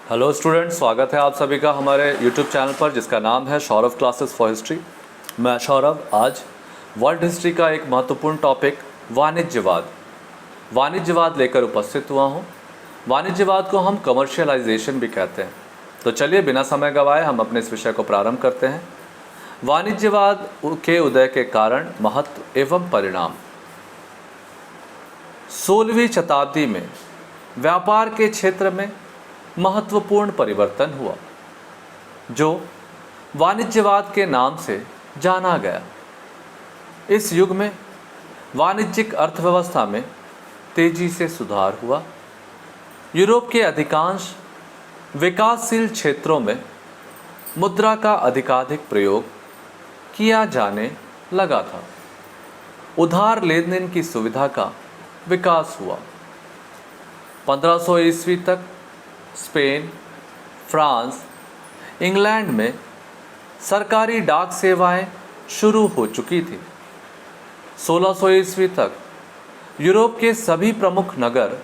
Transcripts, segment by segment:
Hello students, स्वागत है आप सभी का हमारे यूट्यूब चैनल पर जिसका नाम है सौरभ क्लासेस फॉर हिस्ट्री। मैं सौरभ आज वर्ल्ड हिस्ट्री का एक महत्वपूर्ण टॉपिक वाणिज्यवाद लेकर उपस्थित हुआ हूँ। वाणिज्यवाद को हम कमर्शियलाइजेशन भी कहते हैं। तो चलिए बिना समय गंवाए हम अपने इस विषय को प्रारंभ करते हैं। वाणिज्यवाद के उदय के कारण, महत्व एवं परिणाम। 16वीं शताब्दी में व्यापार के क्षेत्र में महत्वपूर्ण परिवर्तन हुआ जो वाणिज्यवाद के नाम से जाना गया। इस युग में वाणिज्यिक अर्थव्यवस्था में तेजी से सुधार हुआ। यूरोप के अधिकांश विकासशील क्षेत्रों में मुद्रा का अधिकाधिक प्रयोग किया जाने लगा था। उधार लेन देन की सुविधा का विकास हुआ। 1500 ईस्वी तक स्पेन, फ्रांस, इंग्लैंड में सरकारी डाक सेवाएं शुरू हो चुकी थी। 1600 ईस्वी तक यूरोप के सभी प्रमुख नगर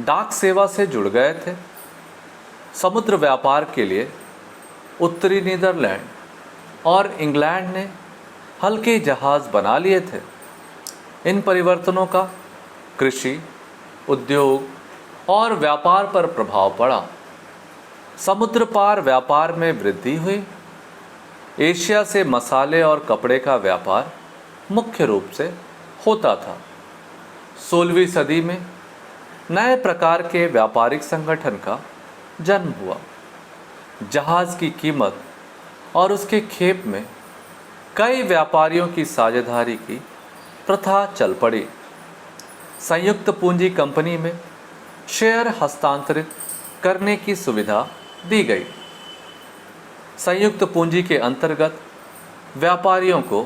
डाक सेवा से जुड़ गए थे। समुद्र व्यापार के लिए उत्तरी नीदरलैंड और इंग्लैंड ने हल्के जहाज़ बना लिए थे। इन परिवर्तनों का कृषि, उद्योग और व्यापार पर प्रभाव पड़ा। समुद्र पार व्यापार में वृद्धि हुई। एशिया से मसाले और कपड़े का व्यापार मुख्य रूप से होता था। 16वीं सदी में नए प्रकार के व्यापारिक संगठन का जन्म हुआ। जहाज़ की कीमत और उसके खेप में कई व्यापारियों की साझेदारी की प्रथा चल पड़ी। संयुक्त पूंजी कंपनी में शेयर हस्तांतरित करने की सुविधा दी गई। संयुक्त पूंजी के अंतर्गत व्यापारियों को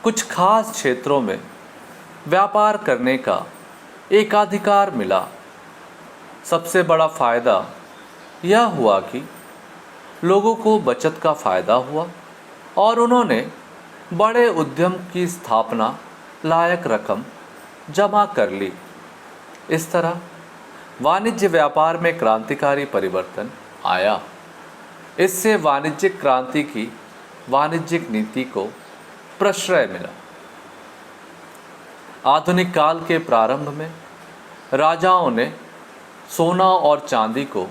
कुछ खास क्षेत्रों में व्यापार करने का एकाधिकार मिला। सबसे बड़ा फायदा यह हुआ कि लोगों को बचत का फायदा हुआ और उन्होंने बड़े उद्यम की स्थापना लायक रकम जमा कर ली। इस तरह वाणिज्य व्यापार में क्रांतिकारी परिवर्तन आया। इससे वाणिज्यिक क्रांति की वाणिज्यिक नीति को प्रश्रय मिला। आधुनिक काल के प्रारंभ में राजाओं ने सोना और चांदी को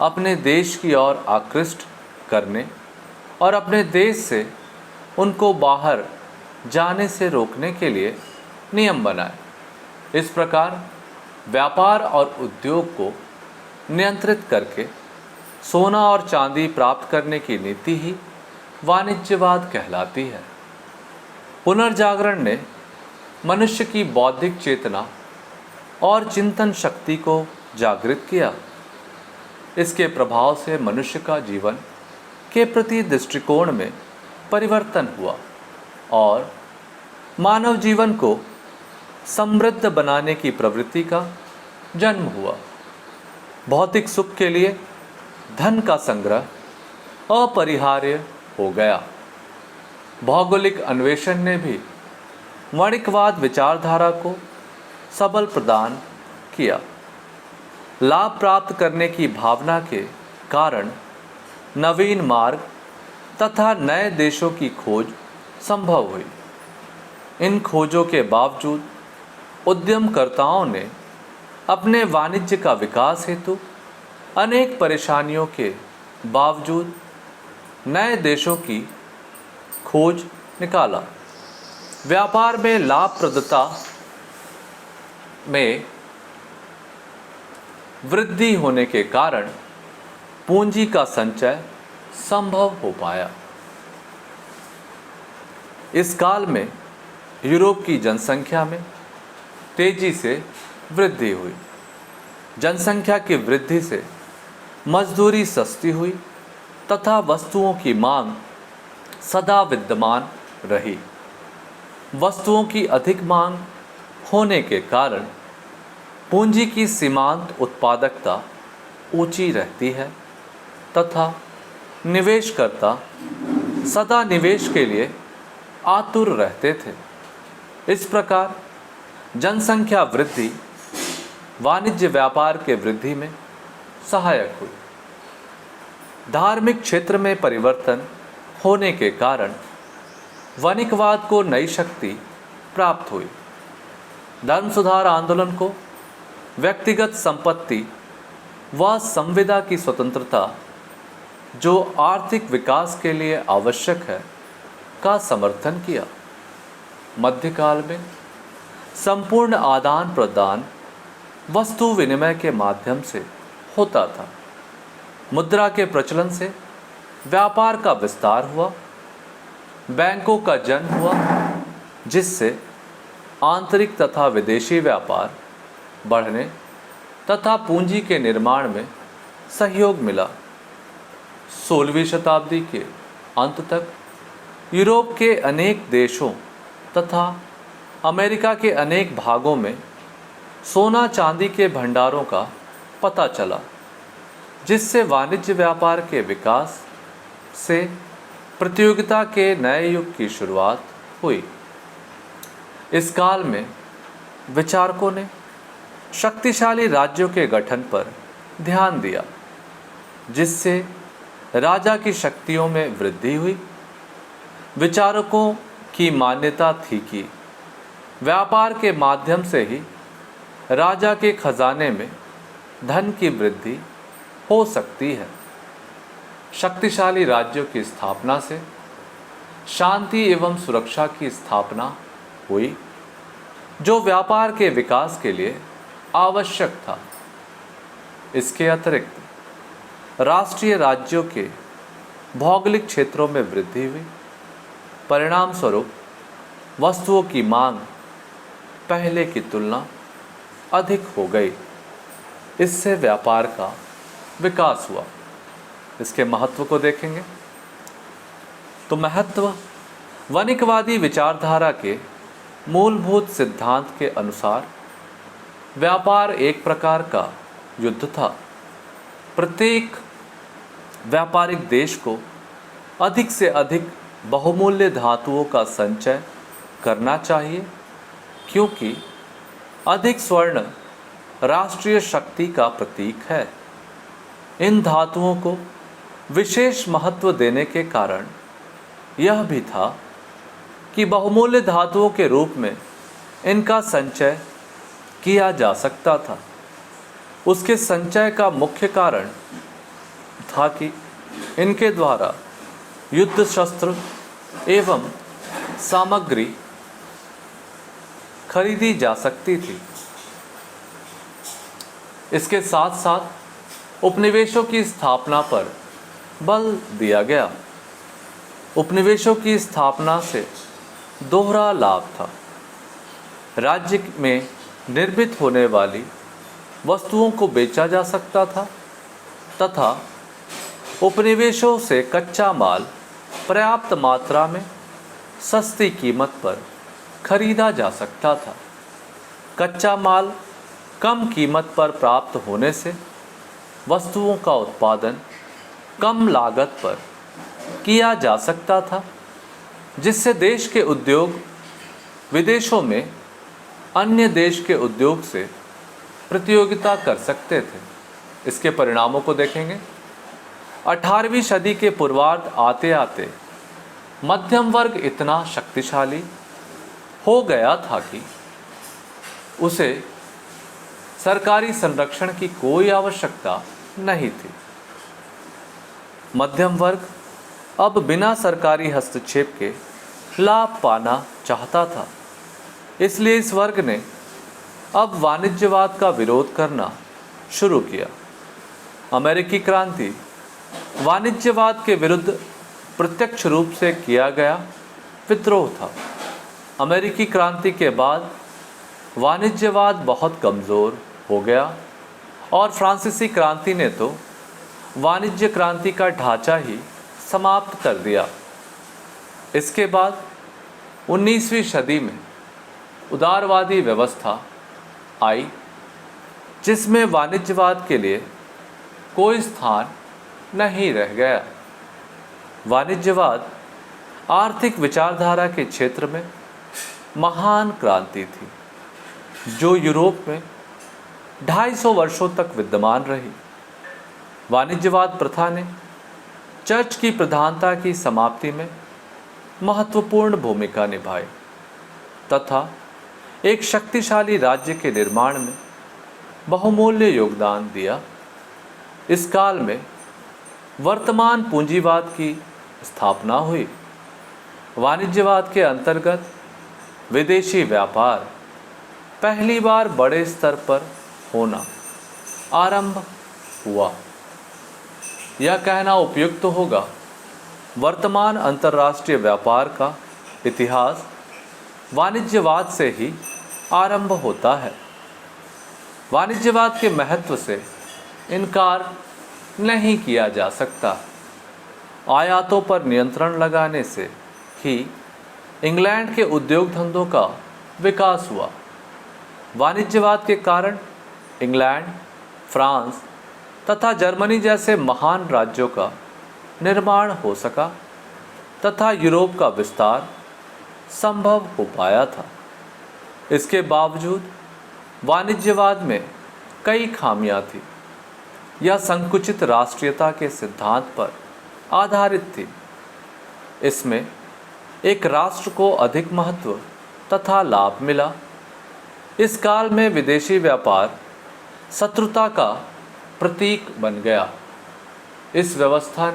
अपने देश की ओर आकृष्ट करने और अपने देश से उनको बाहर जाने से रोकने के लिए नियम बनाए। इस प्रकार व्यापार और उद्योग को नियंत्रित करके सोना और चांदी प्राप्त करने की नीति ही वाणिज्यवाद कहलाती है। पुनर्जागरण ने मनुष्य की बौद्धिक चेतना और चिंतन शक्ति को जागृत किया। इसके प्रभाव से मनुष्य का जीवन के प्रति दृष्टिकोण में परिवर्तन हुआ और मानव जीवन को समृद्ध बनाने की प्रवृत्ति का जन्म हुआ। भौतिक सुख के लिए धन का संग्रह अपरिहार्य हो गया। भौगोलिक अन्वेषण ने भी वणिकवाद विचारधारा को सबल प्रदान किया। लाभ प्राप्त करने की भावना के कारण नवीन मार्ग तथा नए देशों की खोज संभव हुई। इन खोजों के बावजूद उद्यमकर्ताओं ने अपने वाणिज्य का विकास हेतु अनेक परेशानियों के बावजूद नए देशों की खोज निकाला। व्यापार में लाभप्रदता में वृद्धि होने के कारण पूंजी का संचय संभव हो पाया। इस काल में यूरोप की जनसंख्या में तेजी से वृद्धि हुई। जनसंख्या की वृद्धि से मजदूरी सस्ती हुई तथा वस्तुओं की मांग सदा विद्यमान रही। वस्तुओं की अधिक मांग होने के कारण पूंजी की सीमांत उत्पादकता ऊंची रहती है तथा निवेशकर्ता सदा निवेश के लिए आतुर रहते थे। इस प्रकार जनसंख्या वृद्धि वाणिज्य व्यापार के वृद्धि में सहायक हुई। धार्मिक क्षेत्र में परिवर्तन होने के कारण वणिकवाद को नई शक्ति प्राप्त हुई। धर्म सुधार आंदोलन को व्यक्तिगत संपत्ति व संविदा की स्वतंत्रता जो आर्थिक विकास के लिए आवश्यक है का समर्थन किया। मध्यकाल में संपूर्ण आदान प्रदान वस्तु विनिमय के माध्यम से होता था। मुद्रा के प्रचलन से व्यापार का विस्तार हुआ, बैंकों का जन्म हुआ, जिससे आंतरिक तथा विदेशी व्यापार बढ़ने तथा पूंजी के निर्माण में सहयोग मिला। 16वीं शताब्दी के अंत तक यूरोप के अनेक देशों तथा अमेरिका के अनेक भागों में सोना चांदी के भंडारों का पता चला, जिससे वाणिज्य व्यापार के विकास से प्रतियोगिता के नए युग की शुरुआत हुई। इस काल में विचारकों ने शक्तिशाली राज्यों के गठन पर ध्यान दिया, जिससे राजा की शक्तियों में वृद्धि हुई। विचारकों की मान्यता थी कि व्यापार के माध्यम से ही राजा के खजाने में धन की वृद्धि हो सकती है। शक्तिशाली राज्यों की स्थापना से शांति एवं सुरक्षा की स्थापना हुई, जो व्यापार के विकास के लिए आवश्यक था। इसके अतिरिक्त राष्ट्रीय राज्यों के भौगोलिक क्षेत्रों में वृद्धि हुई। परिणाम स्वरूप वस्तुओं की मांग पहले की तुलना अधिक हो गई। इससे व्यापार का विकास हुआ। इसके महत्व को देखेंगे तो महत्व वणिकवादी विचारधारा के मूलभूत सिद्धांत के अनुसार व्यापार एक प्रकार का युद्ध था। प्रत्येक व्यापारिक देश को अधिक से अधिक बहुमूल्य धातुओं का संचय करना चाहिए, क्योंकि अधिक स्वर्ण राष्ट्रीय शक्ति का प्रतीक है। इन धातुओं को विशेष महत्व देने के कारण यह भी था कि बहुमूल्य धातुओं के रूप में इनका संचय किया जा सकता था। उसके संचय का मुख्य कारण था कि इनके द्वारा युद्ध शस्त्र एवं सामग्री खरीदी जा सकती थी। इसके साथ साथ उपनिवेशों की स्थापना पर बल दिया गया। उपनिवेशों की स्थापना से दोहरा लाभ था। राज्य में निर्मित होने वाली वस्तुओं को बेचा जा सकता था तथा उपनिवेशों से कच्चा माल पर्याप्त मात्रा में सस्ती कीमत पर खरीदा जा सकता था। कच्चा माल कम कीमत पर प्राप्त होने से वस्तुओं का उत्पादन कम लागत पर किया जा सकता था, जिससे देश के उद्योग विदेशों में अन्य देश के उद्योग से प्रतियोगिता कर सकते थे। इसके परिणामों को देखेंगे। 18वीं सदी के पूर्वार्ध आते आते मध्यम वर्ग इतना शक्तिशाली हो गया था कि उसे सरकारी संरक्षण की कोई आवश्यकता नहीं थी। मध्यम वर्ग अब बिना सरकारी हस्तक्षेप के लाभ पाना चाहता था। इसलिए इस वर्ग ने अब वाणिज्यवाद का विरोध करना शुरू किया। अमेरिकी क्रांति वाणिज्यवाद के विरुद्ध प्रत्यक्ष रूप से किया गया विद्रोह था। अमेरिकी क्रांति के बाद वाणिज्यवाद बहुत कमज़ोर हो गया और फ्रांसीसी क्रांति ने तो वाणिज्य क्रांति का ढांचा ही समाप्त कर दिया। इसके बाद 19वीं सदी में उदारवादी व्यवस्था आई, जिसमें वाणिज्यवाद के लिए कोई स्थान नहीं रह गया। वाणिज्यवाद आर्थिक विचारधारा के क्षेत्र में महान क्रांति थी, जो यूरोप में 250 वर्षों तक विद्यमान रही। वाणिज्यवाद प्रथा ने चर्च की प्रधानता की समाप्ति में महत्वपूर्ण भूमिका निभाई तथा एक शक्तिशाली राज्य के निर्माण में बहुमूल्य योगदान दिया। इस काल में वर्तमान पूंजीवाद की स्थापना हुई। वाणिज्यवाद के अंतर्गत विदेशी व्यापार पहली बार बड़े स्तर पर होना आरंभ हुआ। यह कहना उपयुक्त होगा, वर्तमान अंतर्राष्ट्रीय व्यापार का इतिहास वाणिज्यवाद से ही आरंभ होता है। वाणिज्यवाद के महत्व से इनकार नहीं किया जा सकता। आयातों पर नियंत्रण लगाने से ही इंग्लैंड के उद्योग धंधों का विकास हुआ। वाणिज्यवाद के कारण इंग्लैंड, फ्रांस तथा जर्मनी जैसे महान राज्यों का निर्माण हो सका तथा यूरोप का विस्तार संभव हो पाया था। इसके बावजूद वाणिज्यवाद में कई खामियां थी। यह संकुचित राष्ट्रीयता के सिद्धांत पर आधारित थी। इसमें एक राष्ट्र को अधिक महत्व तथा लाभ मिला। इस काल में विदेशी व्यापार शत्रुता का प्रतीक बन गया। इस व्यवस्था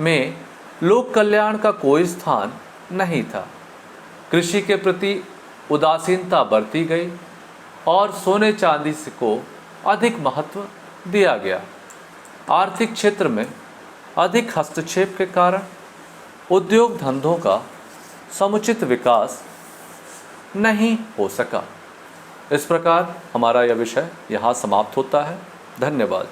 में लोक कल्याण का कोई स्थान नहीं था। कृषि के प्रति उदासीनता बरती गई और सोने चांदी को अधिक महत्व दिया गया। आर्थिक क्षेत्र में अधिक हस्तक्षेप के कारण उद्योग धंधों का समुचित विकास नहीं हो सका। इस प्रकार हमारा यह विषय यहाँ समाप्त होता है। धन्यवाद।